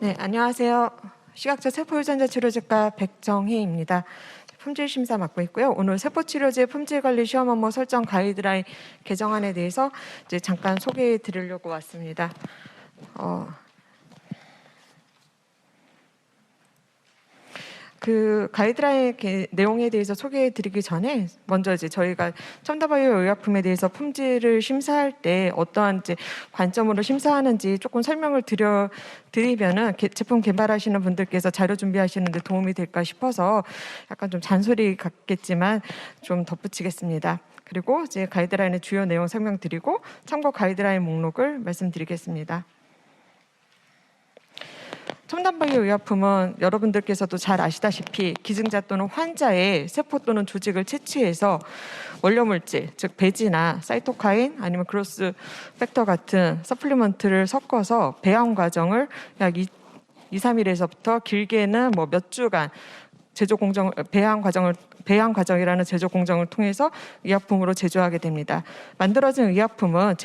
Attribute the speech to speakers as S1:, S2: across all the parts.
S1: 네, 안녕하세요. 시각처 세포유전자 치료제과 백정희입니다. 품질 심사 맡고 있고요. 오늘 세포치료제 품질관리 시험 업무 설정 가이드라인 개정안에 대해서 이제 잠깐 소개해 드리려고 왔습니다. 그 가이드라인 내용에 대해서 소개해 드리기 전에 먼저 이제 저희가 첨다바이오 의약품에 대해서 품질을 심사할 때 어떠한 이제 관점으로 심사하는지 조금 설명을 드리면은 제품 개발하시는 분들께서 자료 준비하시는 데 도움이 될까 싶어서 약간 좀 잔소리 같겠지만 좀 덧붙이겠습니다. 그리고 이제 가이드라인의 주요 내용 설명드리고 참고 가이드라인 목록을 말씀드리겠습니다. 첨단바이오 의약품은 여러분들께서도 잘 아시다시피 기증자 또는 환자의 세포 또는 조직을 채취해서 원료물질, 즉 배지나 사이토카인 아니면 그로스 팩터 같은 서플리먼트를 섞어서 배양 과정을 약 2~3일에서부터 길게는 뭐 몇 주간 배양 과정이라는 제조 공정을 통해서 의약품으로 제조하게 됩니다. 만들어진 의약품은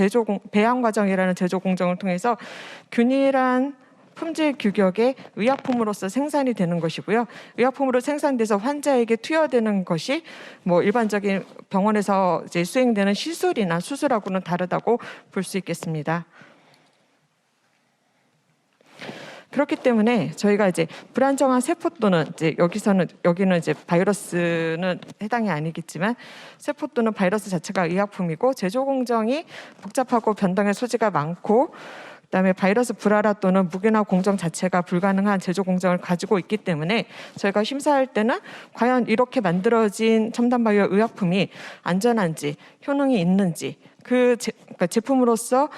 S1: 배양 과정이라는 제조 공정을 통해서 균일한 품질 규격의 의약품으로서 생산이 되는 것이고요. 의약품으로 생산돼서 환자에게 투여되는 것이 뭐 일반적인 병원에서 이제 수행되는 시술이나 수술하고는 다르다고 볼 수 있겠습니다. 그렇기 때문에 저희가 이제 불안정한 세포 또는 이제 여기는 이제 바이러스는 해당이 아니겠지만 세포 또는 바이러스 자체가 의약품이고 제조 공정이 복잡하고 변동의 소지가 많고 그다음에 바이러스 불활화 또는 무균화 공정 자체가 불가능한 제조 공정을 가지고 있기 때문에 저희가 심사할 때는 과연 이렇게 만들어진 첨단바이오 의약품이 안전한지 효능이 있는지 그러니까 제품으로서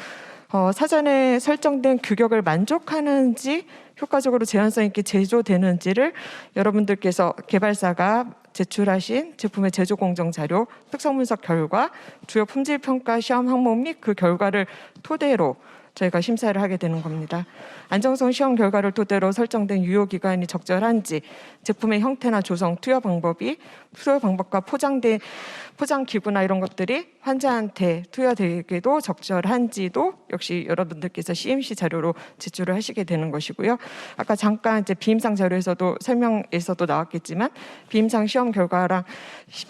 S1: 사전에 설정된 규격을 만족하는지 효과적으로 제한성 있게 제조되는지를 여러분들께서 개발사가 제출하신 제품의 제조 공정 자료, 특성 분석 결과, 주요 품질 평가 시험 항목 및 그 결과를 토대로 저희가 심사를 하게 되는 겁니다. 안정성 시험 결과를 토대로 설정된 유효 기간이 적절한지, 제품의 형태나 조성, 투여 방법과 포장 기구나 이런 것들이 환자한테 투여되기도 적절한지도 역시 여러분들께서 CMC 자료로 제출을 하시게 되는 것이고요. 아까 잠깐 이제 비임상 자료에서도 설명에서도 나왔겠지만 비임상 시험 결과랑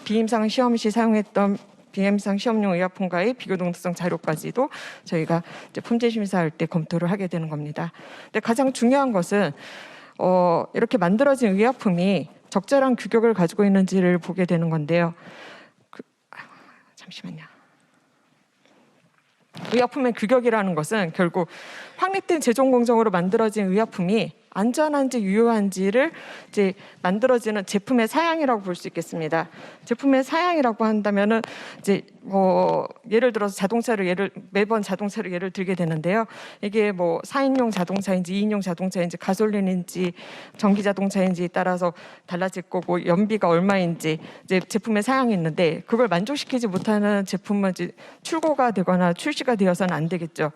S1: 비임상 시험 시 사용했던 비임상 시험용 의약품과의 비교 동등성 자료까지도 저희가 이제 품질 심사할 때 검토를 하게 되는 겁니다. 근데 가장 중요한 것은 이렇게 만들어진 의약품이 적절한 규격을 가지고 있는지를 보게 되는 건데요. 잠시만요. 의약품의 규격이라는 것은 결국 확립된 제조 공정으로 만들어진 의약품이 안전한지 유효한지를 이제 만들어지는 제품의 사양이라고 볼 수 있겠습니다. 제품의 사양이라고 한다면은 이제 예를 들어서 매번 자동차를 예를 들게 되는데요. 이게 뭐 4인용 자동차인지 2인용 자동차인지 가솔린인지 전기 자동차인지에 따라서 달라질 거고 연비가 얼마인지 이제 제품의 사양이 있는데 그걸 만족시키지 못하는 제품은 이제 출고가 되거나 출시가 되어서는 안 되겠죠.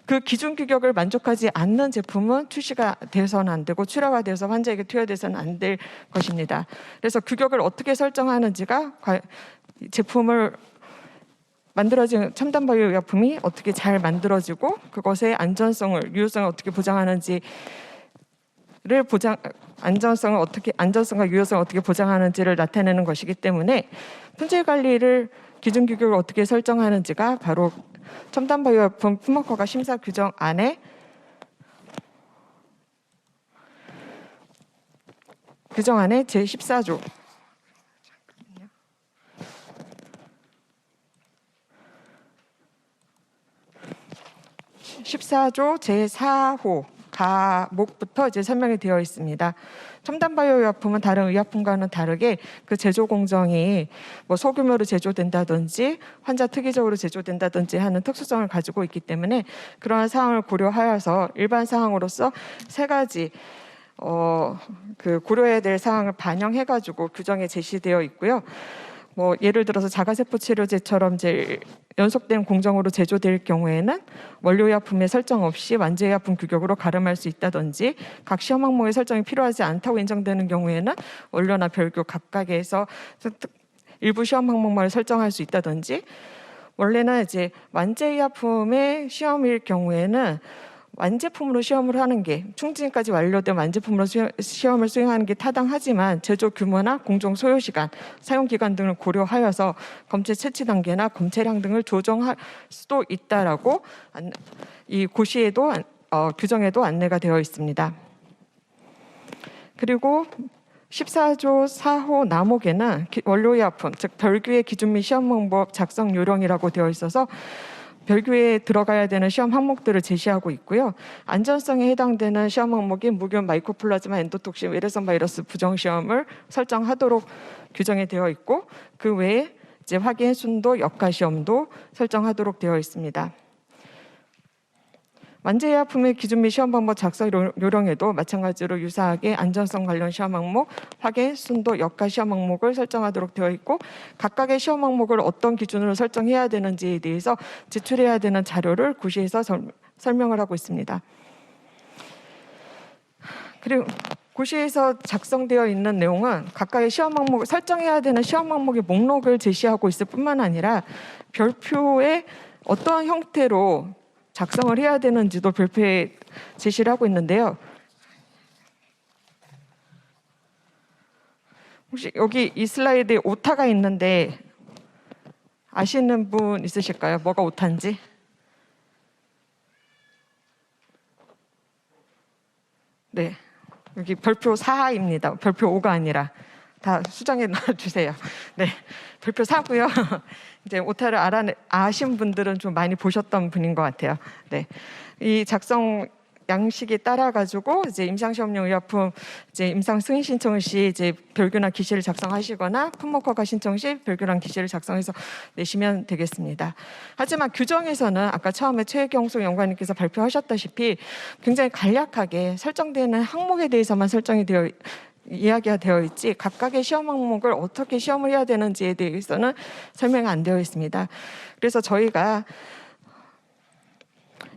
S1: 그 기준 규격을 만족하지 않는 제품은 출시가 되어서는 안 되고 출하가 되어서 환자에게 투여돼서는 안 될 것입니다. 그래서 규격을 어떻게 설정하는지가 제품을 만들어진 첨단바이오 의약품이 어떻게 잘 만들어지고 그것의 안전성을 유효성을 어떻게 보장하는지를 안전성과 유효성을 어떻게 보장하는지를 나타내는 것이기 때문에 품질 관리를 기준 규격을 어떻게 설정하는지가 바로 첨단바이오 의약품 품목허가 심사 규정 안에 제14조 14조 제4호 가목부터 이제 설명이 되어 있습니다. 첨단바이오 의약품은 다른 의약품과는 다르게 그 제조 공정이 뭐 소규모로 제조된다든지 환자 특이적으로 제조된다든지 하는 특수성을 가지고 있기 때문에 그러한 사항을 고려하여서 일반 사항으로서 3가지 그 고려해야 될 사항을 반영해가지고 규정에 제시되어 있고요. 뭐 예를 들어서 자가세포 치료제처럼 이제 연속된 공정으로 제조될 경우에는 원료의약품의 설정 없이 완제의약품 규격으로 가름할 수 있다든지 각 시험 항목의 설정이 필요하지 않다고 인정되는 경우에는 원료나 별교 각각에서 일부 시험 항목만 설정할 수 있다든지 원래는 이제 완제의약품의 시험일 경우에는 완제품으로 시험을 하는 게 충진까지 완료된 완제품으로 시험을 수행하는 게 타당하지만 제조 규모나 공정 소요 시간, 사용 기간 등을 고려하여서 검체 채취 단계나 검체량 등을 조정할 수도 있다라고 이 고시에도 규정에도 안내가 되어 있습니다. 그리고 14조 4호 남목에는 원료의약품, 즉 별규의 기준 및 시험 방법 작성 요령이라고 되어 있어서 별규에 들어가야 되는 시험 항목들을 제시하고 있고요. 안전성에 해당되는 시험 항목이 무균, 마이코플라즈마, 엔도톡신, 외래성 바이러스 부정 시험을 설정하도록 규정이 되어 있고 그 외에 이제 확인, 순도, 역가 시험도 설정하도록 되어 있습니다. 완제의약품의 기준 및 시험 방법 작성 요령에도 마찬가지로 유사하게 안전성 관련 시험 항목, 확인, 순도, 역가 시험 항목을 설정하도록 되어 있고 각각의 시험 항목을 어떤 기준으로 설정해야 되는지에 대해서 제출해야 되는 자료를 고시에서 설명을 하고 있습니다. 그리고 고시에서 작성되어 있는 내용은 각각의 시험 항목, 설정해야 되는 시험 항목의 목록을 제시하고 있을 뿐만 아니라 별표에 어떤 형태로 작성을 해야 되는지도 별표에 제시를 하고 있는데요. 혹시 여기 이 슬라이드에 오타가 있는데 아시는 분 있으실까요? 뭐가 오타인지? 네, 여기 별표 4입니다. 별표 5가 아니라 다 수정해 놔주세요. 네, 별표 4고요. 이제 오타를 아신 분들은 좀 많이 보셨던 분인 것 같아요. 네, 이 작성 양식에 따라 가지고 이제 임상시험용 의약품 이제 임상 승인 신청 시 이제 별규나 기시를 작성하시거나 품목 허가 신청 시 별규랑 기시를 작성해서 내시면 되겠습니다. 하지만 규정에서는 아까 처음에 최경숙 연구원님께서 발표하셨다시피 굉장히 간략하게 설정되는 항목에 대해서만 설정이 되어 이야기가 되어 있지 각각의 시험 항목을 어떻게 시험을 해야 되는지에 대해서는 설명이 안 되어 있습니다. 그래서 저희가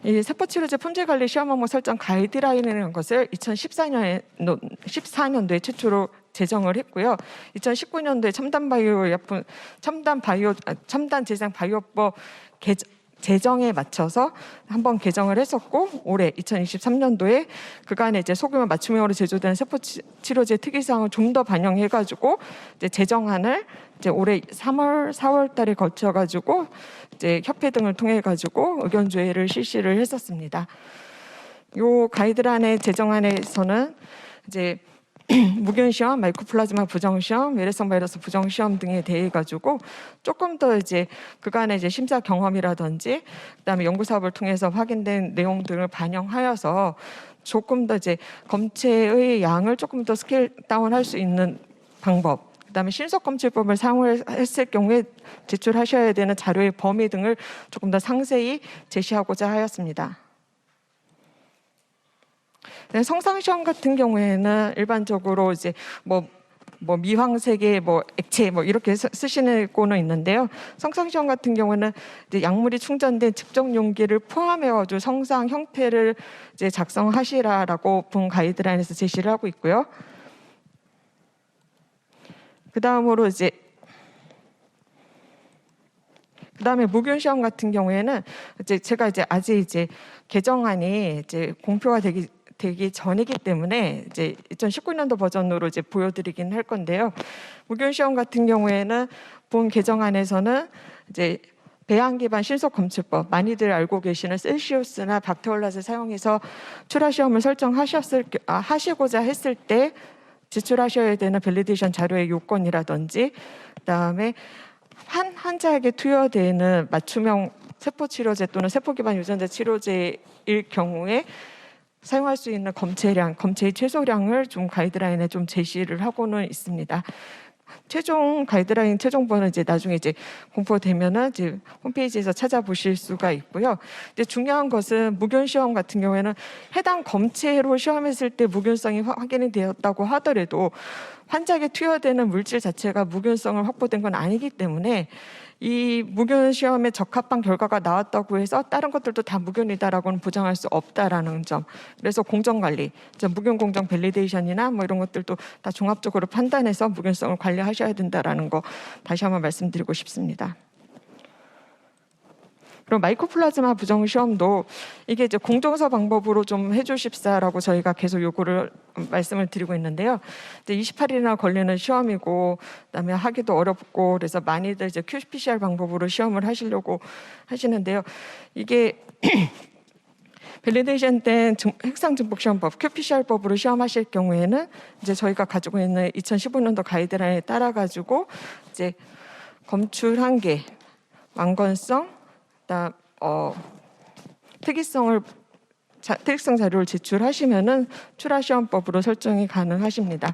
S1: 이 세포치료제 품질관리 시험 항목 설정 가이드라인이라는 것을 2014년도에 최초로 제정을 했고요. 2019년도에 첨단 제상 바이오법 제정에 맞춰서 한번 개정을 했었고 올해 2023년도에 그간에 이제 소규모 맞춤형으로 제조된 세포 치료제 특이사항을 좀 더 반영해가지고 이제 제정안을 이제 올해 3월, 4월달에 거쳐가지고 이제 협회 등을 통해 가지고 의견 조회를 실시를 했었습니다. 요 가이드라인의 제정안에서는 이제 무균 시험, 마이코플라즈마 부정 시험, 외래성 바이러스 부정 시험 등에 대해 가지고 조금 더 이제 그간의 이제 심사 경험이라든지 그다음에 연구 사업을 통해서 확인된 내용 등을 반영하여서 조금 더 이제 검체의 양을 조금 더 스케일 다운할 수 있는 방법. 그다음에 신속검출법을 사용했을 경우에 제출하셔야 되는 자료의 범위 등을 조금 더 상세히 제시하고자 하였습니다. 네, 성상시험 같은 경우에는 일반적으로 이제 뭐 미황색의 액체 이렇게 쓰시는 거는 있는데요. 성상시험 같은 경우는 이제 약물이 충전된 측정 용기를 포함해가지고 성상 형태를 이제 작성하시라라고 본 가이드라인에서 제시를 하고 있고요. 그 다음에 무균 시험 같은 경우에는 이제 제가 이제 아직 이제 개정안이 이제 공표가 되기 전이기 때문에 이제 2019년도 버전으로 이제 보여드리긴 할 건데요. 무균 시험 같은 경우에는 본 개정안에서는 이제 배양 기반 신속 검출법, 많이들 알고 계시는 셀시우스나 박테올랏을 사용해서 출하 시험을 하시고자 했을 때 제출하셔야 되는 밸리데이션 자료의 요건이라든지 그다음에 한 환자에게 투여되는 맞춤형 세포 치료제 또는 세포 기반 유전자 치료제일 경우에 사용할 수 있는 검체의 최소량을 좀 가이드라인에 좀 제시를 하고는 있습니다. 최종 가이드라인 최종본은 이제 나중에 이제 공포되면은 이제 홈페이지에서 찾아보실 수가 있고요. 이제 중요한 것은 무균 시험 같은 경우에는 해당 검체로 시험했을 때 무균성이 확인이 되었다고 하더라도 환자에게 투여되는 물질 자체가 무균성을 확보된 건 아니기 때문에 이 무균 시험에 적합한 결과가 나왔다고 해서 다른 것들도 다 무균이다라고는 보장할 수 없다라는 점. 그래서 공정관리, 무균 공정 밸리데이션이나 이런 것들도 다 종합적으로 판단해서 무균성을 관리하셔야 된다라는 거 다시 한번 말씀드리고 싶습니다. 그리고 마이코플라즈마 부정 시험도 이게 이제 공정서 방법으로 좀 해주십사라고 저희가 계속 요구를 말씀을 드리고 있는데요. 이제 28일이나 걸리는 시험이고 그다음에 하기도 어렵고 그래서 많이들 이제 qPCR 방법으로 시험을 하시려고 하시는데요. 이게 밸리데이션 된 핵상 증폭 시험법 qPCR법으로 시험하실 경우에는 이제 저희가 가지고 있는 2015년도 가이드라인에 따라 가지고 이제 검출 한계, 완건성, 그다음 특이성 자료를 제출하시면은 출하 시험법으로 설정이 가능하십니다.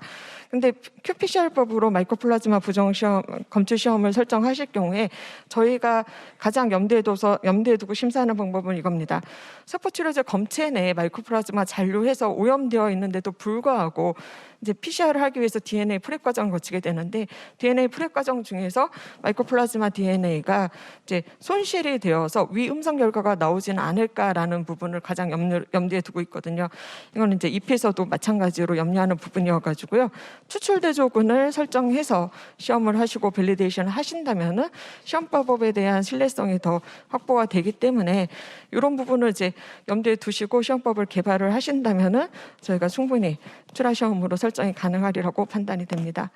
S1: 근데 qPCR법으로 마이코플라즈마 부정 시험 검출 시험을 설정하실 경우에 저희가 가장 염두에 두고 심사하는 방법은 이겁니다. 세포치료제 검체 내에 마이코플라즈마 잔류해서 오염되어 있는데도 불구하고 이제 PCR을 하기 위해서 DNA 프랩 과정을 거치게 되는데 DNA 프랩 과정 중에서 마이코플라즈마 DNA가 이제 손실이 되어서 위음성 결과가 나오지는 않을까라는 부분을 가장 염두에 두고 있거든요. 이건 이제 잎에서도 마찬가지로 염려하는 부분이어가지고요. 추출 대조군을 설정해서 시험을 하시고 밸리데이션을 하신다면은 시험법에 대한 신뢰성이 더 확보가 되기 때문에 이런 부분을 이제 염두에 두시고 시험법을 개발을 하신다면은 저희가 충분히 출하 시험으로 설정이 가능하리라고 판단이 됩니다.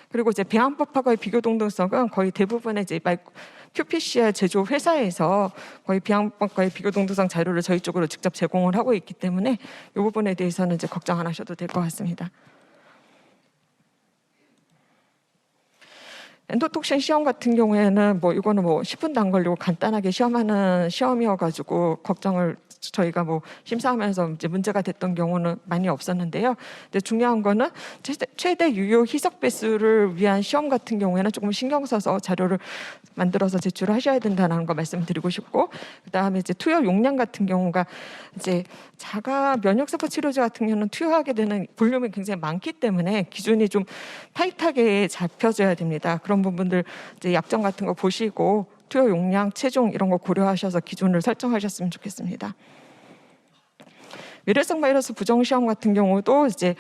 S1: 그리고 이제 배양법하고의 비교 동등성은 거의 대부분의 이제 qPCR 제조 회사에서 거의 배양법과의 비교 동등성 자료를 저희 쪽으로 직접 제공을 하고 있기 때문에 이 부분에 대해서는 이제 걱정 안 하셔도 될 것 같습니다. 엔도톡신 시험 같은 경우에는 뭐 이거는 뭐 10분도 안 걸리고 간단하게 시험하는 시험이어가지고 걱정을 저희가 뭐 심사하면서 이제 문제가 됐던 경우는 많이 없었는데요. 근데 중요한 거는 최대 유효 희석 배수를 위한 시험 같은 경우에는 조금 신경 써서 자료를 만들어서 제출하셔야 된다는 거 말씀드리고 싶고, 그다음에 이제 투여 용량 같은 경우가 이제 자가 면역세포 치료제 같은 경우는 투여하게 되는 볼륨이 굉장히 많기 때문에 기준이 좀 타이트하게 잡혀져야 됩니다. 그런 부분들 이제 약점 같은 거 보시고 투여 용량, 체중 이런 거 고려하셔서 기준을 설정하셨으면 좋겠습니다. 위례성 바이러스 부정 시험 같은 경우도 이제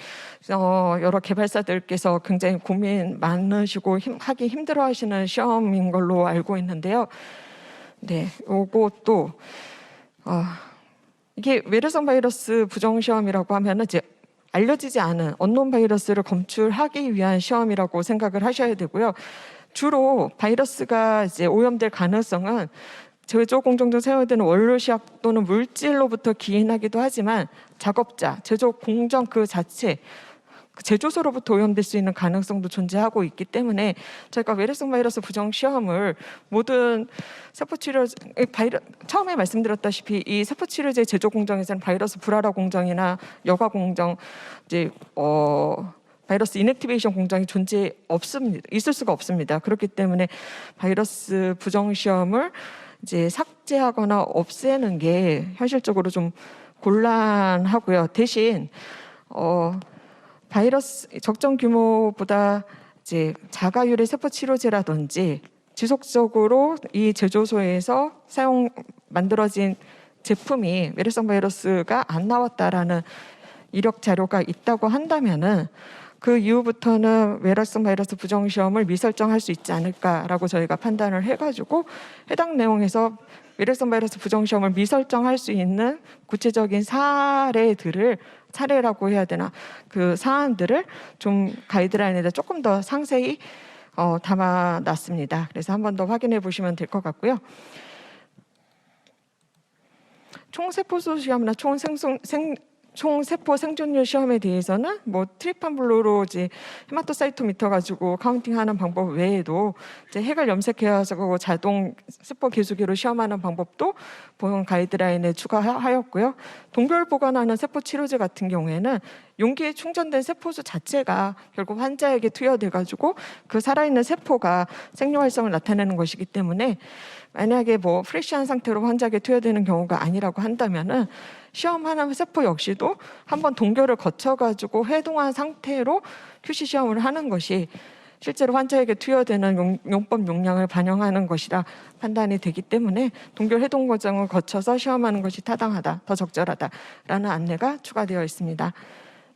S1: 여러 개발사들께서 굉장히 고민 많으시고 하기 힘들어하시는 시험인 걸로 알고 있는데요. 네, 요것도 이게 위례성 바이러스 부정 시험이라고 하면은 이제 알려지지 않은 언론 바이러스를 검출하기 위한 시험이라고 생각을 하셔야 되고요. 주로 바이러스가 이제 오염될 가능성은 제조 공정 중 사용되는 원료 시약 또는 물질로부터 기인하기도 하지만 작업자, 제조 공정 그 자체, 제조소로부터 오염될 수 있는 가능성도 존재하고 있기 때문에 저희가 외래성 바이러스 부정 시험을 모든 세포치료 처음에 말씀드렸다시피 이 세포치료제 제조 공정에서는 바이러스 불활화 공정이나 여과 공정 이제 바이러스 이넥티베이션 공정이 있을 수가 없습니다. 그렇기 때문에 바이러스 부정 시험을 이제 삭제하거나 없애는 게 현실적으로 좀 곤란하고요. 대신 바이러스 적정 규모보다 이제 자가유래 세포 치료제라든지 지속적으로 이 제조소에서 만들어진 제품이 외래성 바이러스가 안 나왔다라는 이력 자료가 있다고 한다면은 그 이후부터는 외래성 바이러스 부정 시험을 미설정할 수 있지 않을까라고 저희가 판단을 해가지고 해당 내용에서 외래성 바이러스 부정 시험을 미설정할 수 있는 구체적인 사례라고 해야 되나 그 사안들을 좀 가이드라인에다 조금 더 상세히 담아놨습니다. 그래서 한 번 더 확인해 보시면 될 것 같고요. 총세포수 시험이나 총세포 생존율 시험에 대해서는 뭐 트리판블루로 이제 헤마토사이토미터 가지고 카운팅하는 방법 외에도 이제 핵을 염색해가지고 자동 세포 계수기로 시험하는 방법도 보험 가이드라인에 추가하였고요. 동결 보관하는 세포 치료제 같은 경우에는 용기에 충전된 세포수 자체가 결국 환자에게 투여돼가지고 그 살아있는 세포가 생리 활성을 나타내는 것이기 때문에 만약에 뭐 프레시한 상태로 환자에게 투여되는 경우가 아니라고 한다면은 시험하는 세포 역시도 한번 동결을 거쳐가지고 해동한 상태로 QC 시험을 하는 것이 실제로 환자에게 투여되는 용법 용량을 반영하는 것이라 판단이 되기 때문에 동결 해동 과정을 거쳐서 시험하는 것이 타당하다, 더 적절하다라는 안내가 추가되어 있습니다.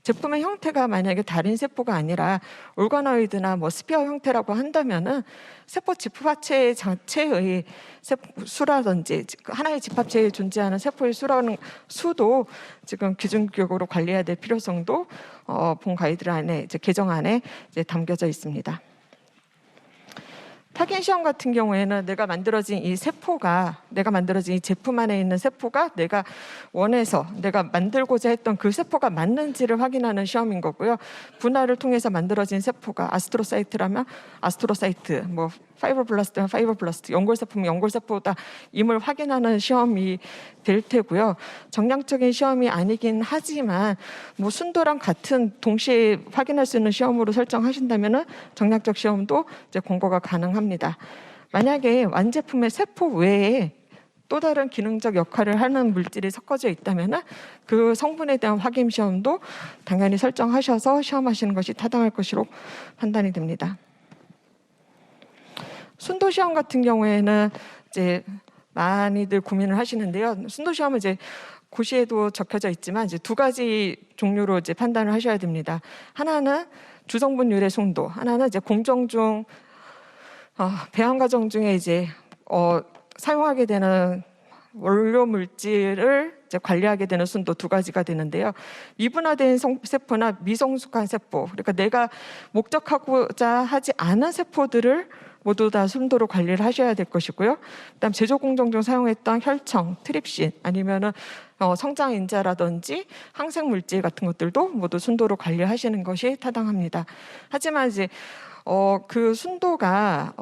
S1: 제품의 형태가 만약에 다른 세포가 아니라 올가노이드나 뭐 스피어 형태라고 한다면은 세포 집합체 자체의 수라든지 하나의 집합체에 존재하는 세포의 수도 지금 기준격으로 관리해야 될 필요성도 본 가이드라인에 개정안에 담겨져 있습니다. 파견 시험 같은 경우에는 내가 만들어진 이 제품 안에 있는 세포가 내가 원해서 내가 만들고자 했던 그 세포가 맞는지를 확인하는 시험인 거고요. 분할을 통해서 만들어진 세포가 아스트로사이트라면 아스트로사이트, 뭐 파이브로블라스트면 파이브로블라스트, 연골세포면 연골세포다 임을 확인하는 시험이 될 테고요. 정량적인 시험이 아니긴 하지만 뭐 순도랑 같은 동시에 확인할 수 있는 시험으로 설정하신다면은 정량적 시험도 공고가 가능합니다. 만약에 완제품의 세포 외에 또 다른 기능적 역할을 하는 물질이 섞어져 있다면 그 성분에 대한 확인 시험도 당연히 설정하셔서 시험하시는 것이 타당할 것으로 판단이 됩니다. 순도 시험 같은 경우에는 이제 많이들 고민을 하시는데요. 순도 시험은 이제 고시에도 적혀져 있지만 이제 두 가지 종류로 이제 판단을 하셔야 됩니다. 하나는 주성분율의 순도, 하나는 이제 공정 중 배양 과정 중에 이제 사용하게 되는 원료 물질을 이제 관리하게 되는 순도 두 가지가 되는데요. 미분화된 세포나 미성숙한 세포, 그러니까 내가 목적하고자 하지 않은 세포들을 모두 다 순도로 관리를 하셔야 될 것이고요. 그다음 제조 공정 중 사용했던 혈청, 트립신 아니면은 성장 인자라든지 항생 물질 같은 것들도 모두 순도로 관리하시는 것이 타당합니다. 하지만 이제 그 순도가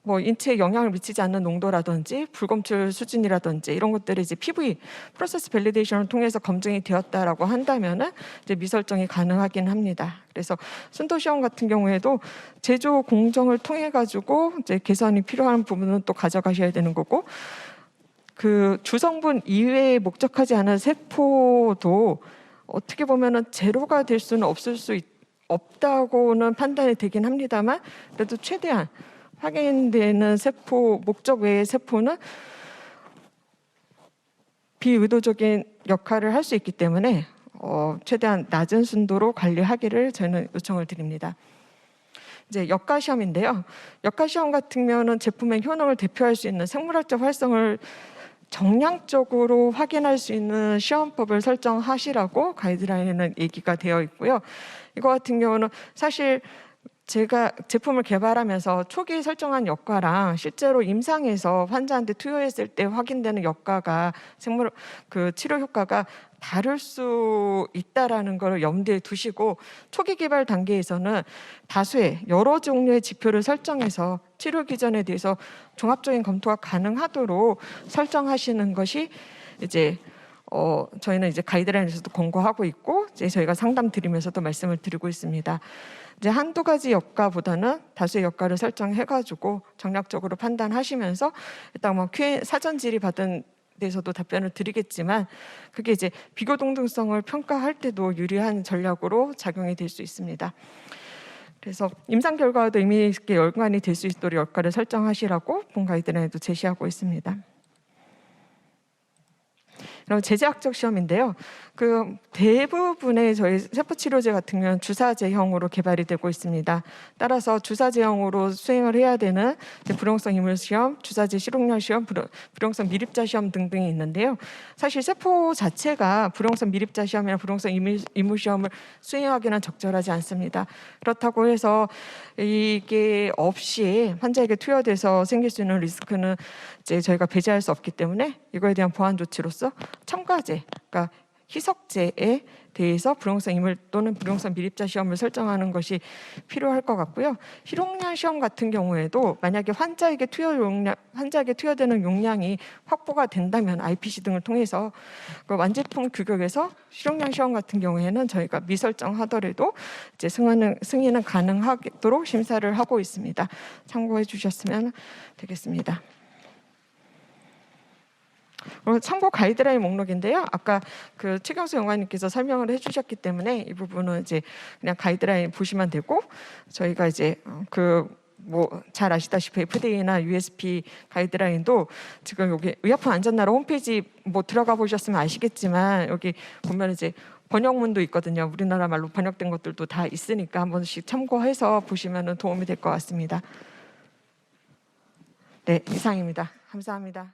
S1: 뭐 인체에 영향을 미치지 않는 농도라든지 불검출 수준이라든지 이런 것들이 이제 PV 프로세스 밸리데이션을 통해서 검증이 되었다라고 한다면은 이제 미설정이 가능하긴 합니다. 그래서 순도 시험 같은 경우에도 제조 공정을 통해 가지고 이제 개선이 필요한 부분은 또 가져가셔야 되는 거고, 그 주성분 이외에 목적하지 않은 세포도 어떻게 보면은 제로가 될 수는 없다고는 판단이 되긴 합니다만, 그래도 최대한 확인되는 세포, 목적 외의 세포는 비의도적인 역할을 할 수 있기 때문에 최대한 낮은 순도로 관리하기를 저는 요청을 드립니다. 이제 역가 시험인데요. 역가 시험 같은 경우는 제품의 효능을 대표할 수 있는 생물학적 활성을 정량적으로 확인할 수 있는 시험법을 설정하시라고 가이드라인에는 얘기가 되어 있고요. 이거 같은 경우는 사실 제가 제품을 개발하면서 초기에 설정한 역가랑 실제로 임상에서 환자한테 투여했을 때 확인되는 역가가 그 치료 효과가 다를 수 있다라는 걸 염두에 두시고 초기 개발 단계에서는 다수의 여러 종류의 지표를 설정해서 치료 기전에 대해서 종합적인 검토가 가능하도록 설정하시는 것이 이제 저희는 이제 가이드라인에서도 권고하고 있고 이제 저희가 상담 드리면서도 말씀을 드리고 있습니다. 이제 한두 가지 역가보다는 다수의 역가를 설정해가지고 정략적으로 판단하시면서 일단 뭐 사전 질의 받은 데서도 답변을 드리겠지만 그게 이제 비교 동등성을 평가할 때도 유리한 전략으로 작용이 될 수 있습니다. 그래서 임상 결과와도 의미 있게 연관이 될 수 있도록 역가를 설정하시라고 본 가이드라인에도 제시하고 있습니다. 그럼 제제학적 시험인데요. 그 대부분의 저희 세포치료제 같은 경우는 주사제형으로 개발이 되고 있습니다. 따라서 주사제형으로 수행을 해야 되는 불용성 이물 시험, 주사제 실용량 시험, 불용성 미립자 시험 등등이 있는데요. 사실 세포 자체가 불용성 미립자 시험이나 불용성 이물 시험을 수행하기는 적절하지 않습니다. 그렇다고 해서 이게 없이 환자에게 투여돼서 생길 수 있는 리스크는 이제 저희가 배제할 수 없기 때문에 이거에 대한 보완 조치로서 첨가제, 그러니까 희석제에 대해서 불용성 이물 또는 불용성 미립자 시험을 설정하는 것이 필요할 것 같고요. 실용량 시험 같은 경우에도 만약에 환자에게 투여되는 용량이 확보가 된다면 IPC 등을 통해서 그 완제품 규격에서 실용량 시험 같은 경우에는 저희가 미설정하더라도 이제 승인은 가능하도록 심사를 하고 있습니다. 참고해 주셨으면 되겠습니다. 참고 가이드라인 목록인데요. 아까 그 최경수 연구원님께서 설명을 해주셨기 때문에 이 부분은 이제 그냥 가이드라인 보시면 되고, 저희가 이제 뭐 잘 아시다시피 FDA나 USP 가이드라인도 지금 여기 의약품 안전나라 홈페이지 뭐 들어가 보셨으면 아시겠지만 여기 보면 이제 번역문도 있거든요. 우리나라 말로 번역된 것들도 다 있으니까 한 번씩 참고해서 보시면 도움이 될 것 같습니다. 네, 이상입니다. 감사합니다.